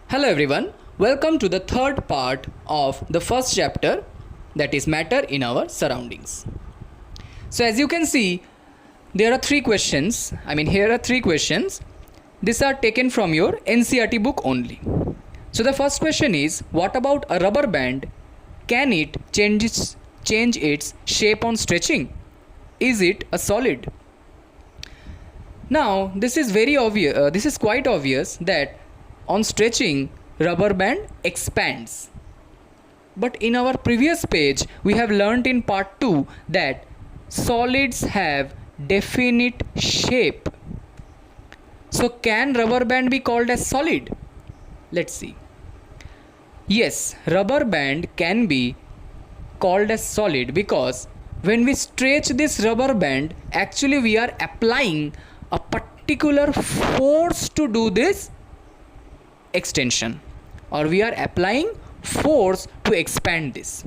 Hello everyone, welcome to the third part of the first chapter, that is matter in our surroundings. So as you can see, there are three questions. Here are three questions. These are taken from your NCERT book only. So the first question is, what about a rubber band? Can it change its shape on stretching? Is it a solid? Now this is very obvious. This is quite obvious that on stretching, rubber band expands. But in our previous page, we have learnt in part 2 that solids have definite shape. So can rubber band be called as solid? Let's see. Yes, rubber band can be called as solid because when we stretch this rubber band, actually we are applying a particular force to do this extension, or we are applying force to expand this.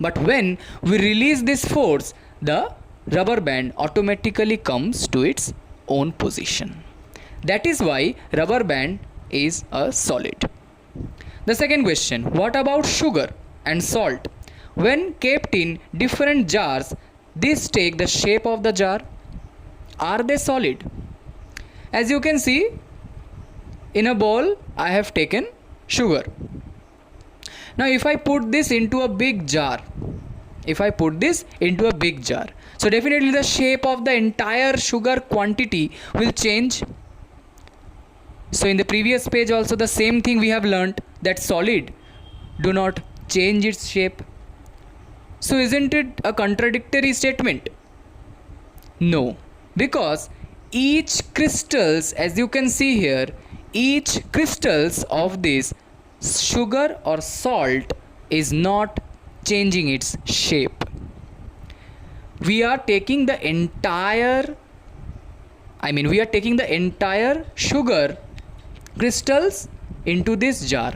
But when we release this force, the rubber band automatically comes to its own position. That is why rubber band is a solid. The second question, what about sugar and salt? When kept in different jars, these take the shape of the jar. Are they solid? As you can see, in a bowl I have taken sugar. Now if I put this into a big jar, so definitely the shape of the entire sugar quantity will change. So in the previous page also the same thing we have learnt, that solid do not change its shape. So isn't it a contradictory statement? No, because each crystals, as you can see here, each crystals of this sugar or salt is not changing its shape. We are taking the entire sugar crystals into this jar.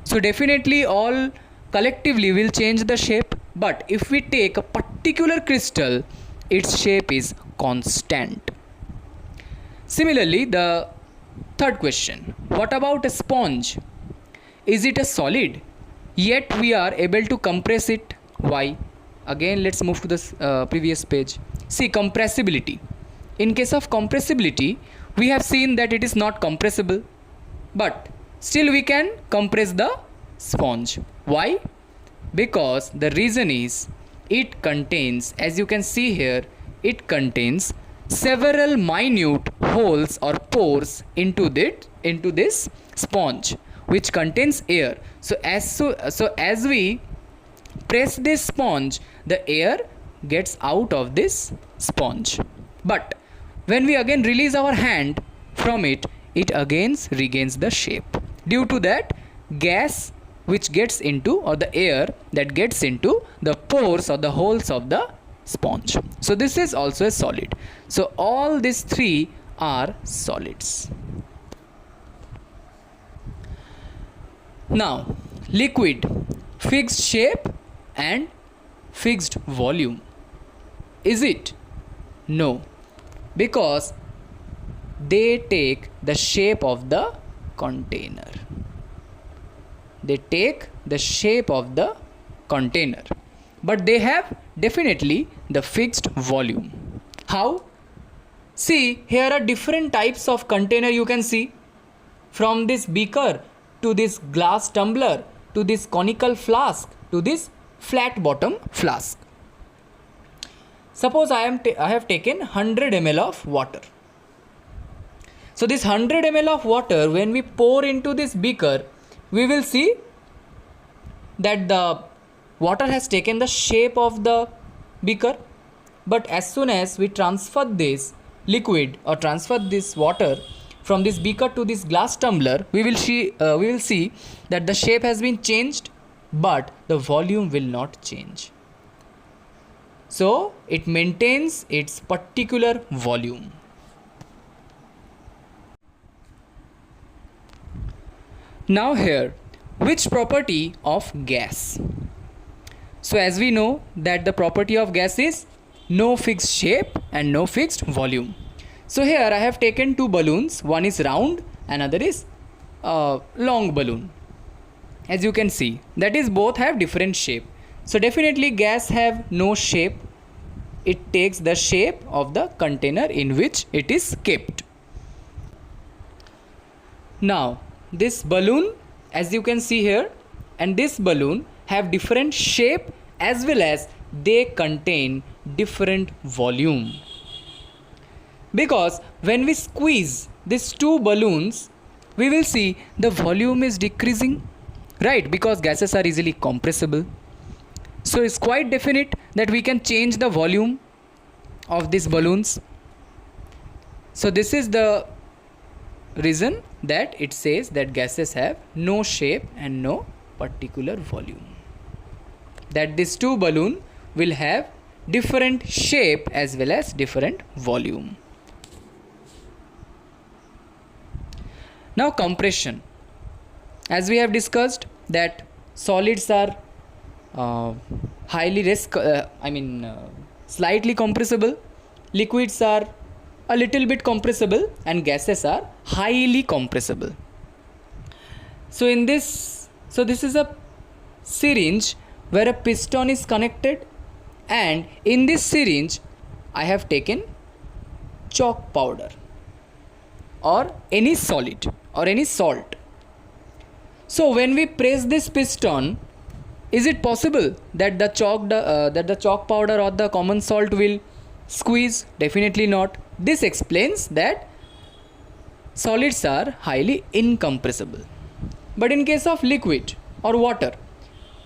So definitely all collectively will change the shape, but if we take a particular crystal, its shape is constant. Similarly, the third question, what about a sponge? Is it a solid? Yet we are able to compress it. Why? Again, let's move to the previous page. See, compressibility. In case of compressibility, we have seen that it is not compressible, but still we can compress the sponge. Why? Because the reason is it contains, as you can see here, it contains several minute holes or pores into this sponge, which contains air. So as we press this sponge, the air gets out of this sponge. But when we again release our hand from it, it again regains the shape. Due to that, gas which gets into, or the air that gets into the pores or the holes of the sponge. So this is also a solid. So all these three are solids. Now, liquid, fixed shape and fixed volume. Is it? No, because they take the shape of the container. They take the shape of the container, but they have definitely the fixed volume. How? See, here are different types of container you can see, from this beaker to this glass tumbler to this conical flask to this flat bottom flask. Suppose I have taken 100 ml of water. So this 100 ml of water, when we pour into this beaker, we will see that the water has taken the shape of the beaker. But as soon as we transfer this liquid or transfer this water from this beaker to this glass tumbler, we will see that the shape has been changed, but the volume will not change. So it maintains its particular volume. Now here, which property of gas? So as we know that the property of gas is no fixed shape and no fixed volume. So here I have taken two balloons, one is round, another is long balloon, as you can see, that is both have different shape. So definitely gas have no shape, it takes the shape of the container in which it is kept. Now this balloon, as you can see here, and this balloon have different shape as well as they contain different volume, because when we squeeze these two balloons we will see the volume is decreasing, right, because gases are easily compressible. So it's quite definite that we can change the volume of these balloons. So this is the reason that it says that gases have no shape and no particular volume, that these two balloons will have different shape as well as different volume. Now compression, as we have discussed that solids are slightly compressible, liquids are a little bit compressible, and gases are highly compressible. So this is a syringe where a piston is connected, and in this syringe I have taken chalk powder or any solid or any salt. So when we press this piston, is it possible that the chalk powder or the common salt will squeeze? Definitely not. This explains that solids are highly incompressible. But in case of liquid or water,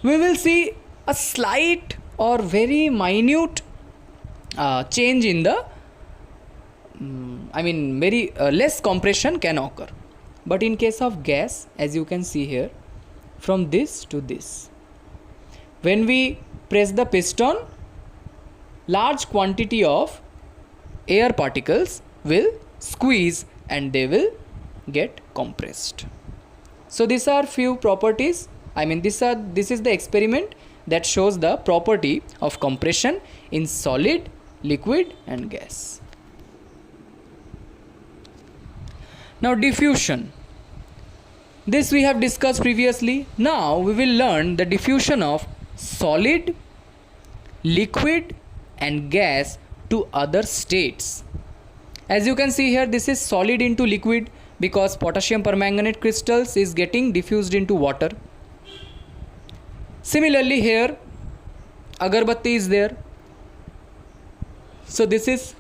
we will see a slight or very minute change in the very less compression can occur. But in case of gas, as you can see here, from this to this, when we press the piston, large quantity of air particles will squeeze and they will get compressed. So these are few properties. This is the experiment that shows the property of compression in solid, liquid and gas. Now diffusion. This we have discussed previously. Now we will learn the diffusion of solid, liquid and gas to other states. As you can see here, this is solid into liquid because potassium permanganate crystals is getting diffused into water. Similarly here, agarbatti is there. So this is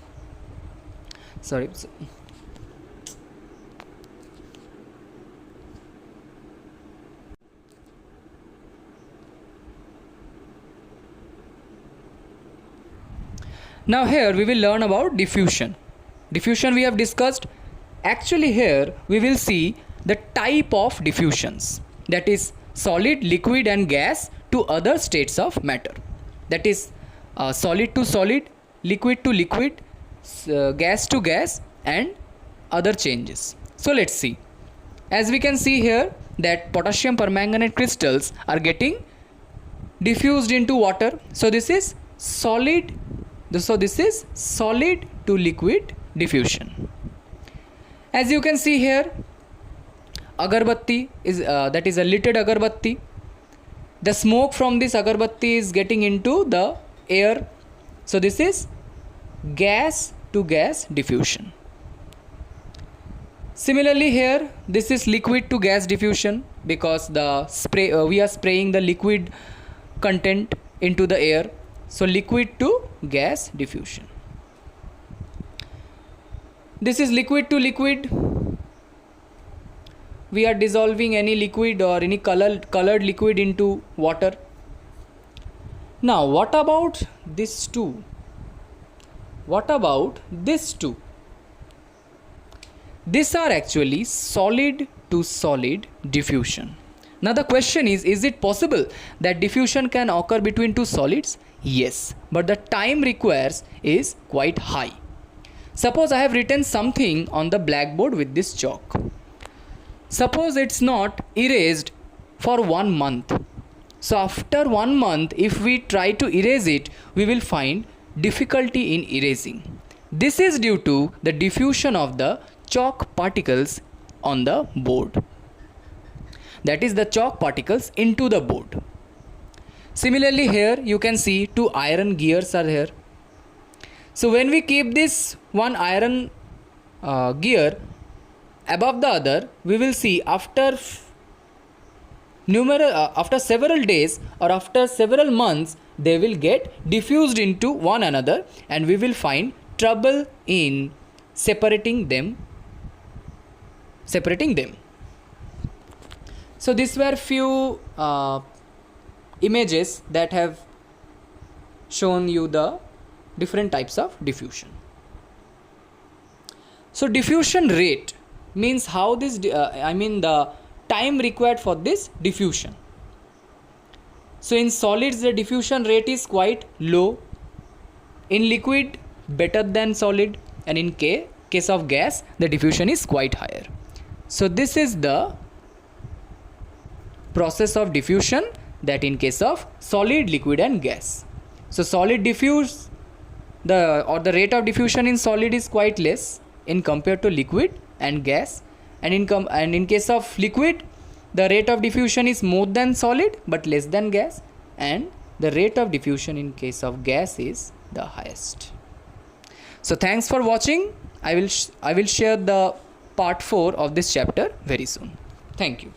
Now here we will learn about diffusion. Diffusion we have discussed. Actually here we will see the type of diffusions, that is solid, liquid and gas to other states of matter. That is solid to solid, liquid to liquid, gas to gas and other changes. So let's see. As we can see here that potassium permanganate crystals are getting diffused into water. So this is solid. So this is solid to liquid diffusion. As you can see here, agarbatti is that is a littered agarbatti. The smoke from this agarbatti is getting into the air. So this is gas to gas diffusion. Similarly here, this is liquid to gas diffusion because the we are spraying the liquid content into the air. So liquid to gas diffusion. This is liquid to liquid. We are dissolving any liquid or any colored liquid into water. Now what about this two? What about this two? These are actually solid to solid diffusion. Now the question is it possible that diffusion can occur between two solids? Yes, but the time requires is quite high. Suppose I have written something on the blackboard with this chalk. Suppose it's not erased for 1 month. So after 1 month, if we try to erase it, we will find difficulty in erasing. This is due to the diffusion of the chalk particles on the board. that is the chalk particles, into the board. Similarly here you can see two iron gears are here. So when we keep this one iron gear above the other, we will see after several days or after several months they will get diffused into one another, and we will find trouble in separating them. So these were few images that have shown you the different types of diffusion. So diffusion rate means how this the time required for this diffusion. So in solids the diffusion rate is quite low, in liquid better than solid, and in case of gas the diffusion is quite higher. So this is the process of diffusion, that in case of solid, liquid and gas. So solid diffuse, the rate of diffusion in solid is quite less in compared to liquid and gas, and in case of liquid the rate of diffusion is more than solid but less than gas, and the rate of diffusion in case of gas is the highest. So thanks for watching. I will share the part 4 of this chapter very soon. Thank you.